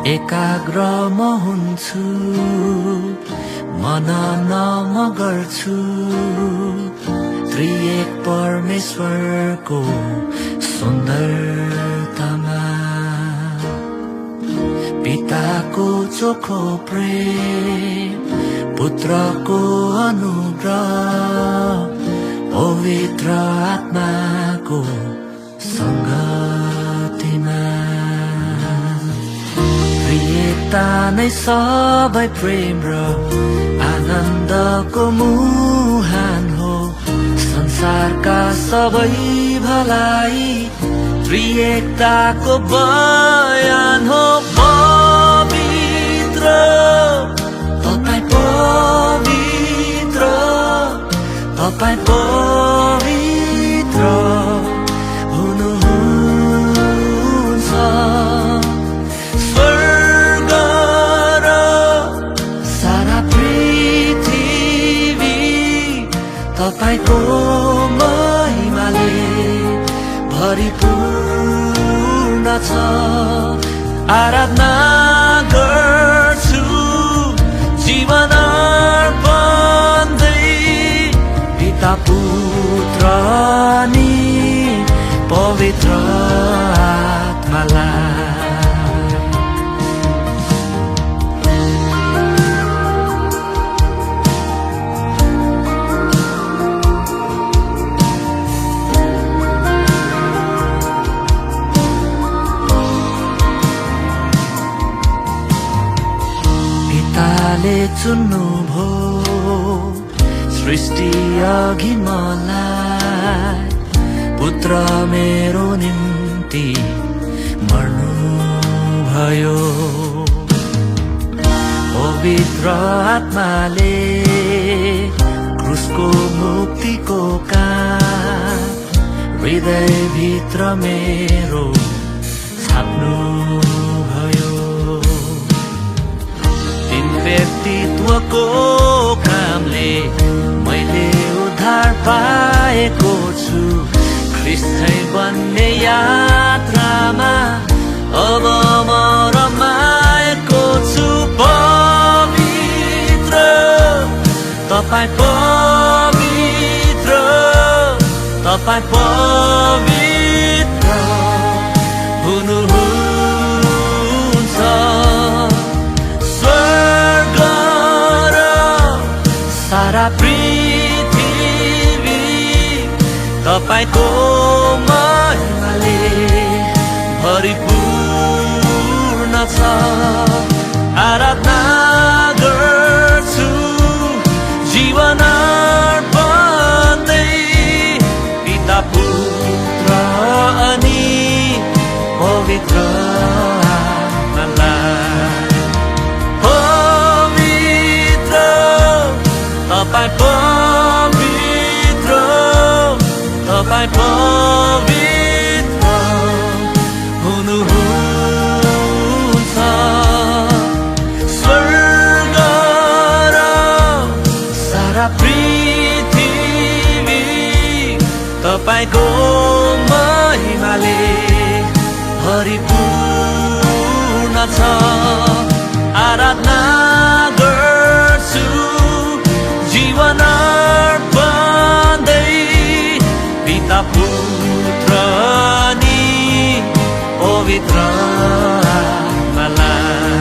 एकाग्र म हुन्छु, मनन म गर्छु त्रिएक परमेश्वरको सुन्दरतामा। पिताको चोखो प्रेम, पुत्रको अनुग्रह, पवित्र आत्माको संगतिमा। प्रियता नै सबै प्रेम र आनन्दको मुहान हो। संसारका सबै भलाई त्रिएकताको बयान हो। पवित्र तपाईं पवित्र, तपाईं पवित्र हुनुहुन्छ। स्वर्ग र सारा पृथ्वी तपाईंको महिमाले भरिपूर्ण छ। आराधना गर्छु जीवन अर्पण दै, पिता पुत्र अनि पवित्र आत्मालाई। पिताले चुन्नु भो सृष्टि अघि मलाई, पुत्र मेरो निम्ति मर्नु भयो। पवित्र आत्माले क्रुसको मुक्तिको काम हृदयभित्र मेरो छाप्नु भयो। व्यक्तित्वको कामले मैले उद्धार पाएको छु। ख्रिस्ट बन्ने यात्रामा अब म रमाएको छु। पवित्र तपाईं पवित्र, तपाईं पवित्र हुनुहुन्छ। सारा पृथ्वी तपाईंको महिमाले भरिपूर्ण छ। आराधना गर्छु जीवन अर्पण दै, पिता पुत्र अनि पवित्र आत्मालाई। तपाईं पवित्र, तपाईं पवित्र हुनुहुन्छ। स्वर्ग र सारा पृथ्वी तपाईंको महिमाले भरिपूर्ण छ। आराधना गर्छु जीवन अर्पण दै, पिता पुत्र अनि पवित्र आत्मालाई।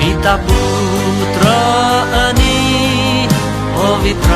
पिता पुत्र अनि पवित्र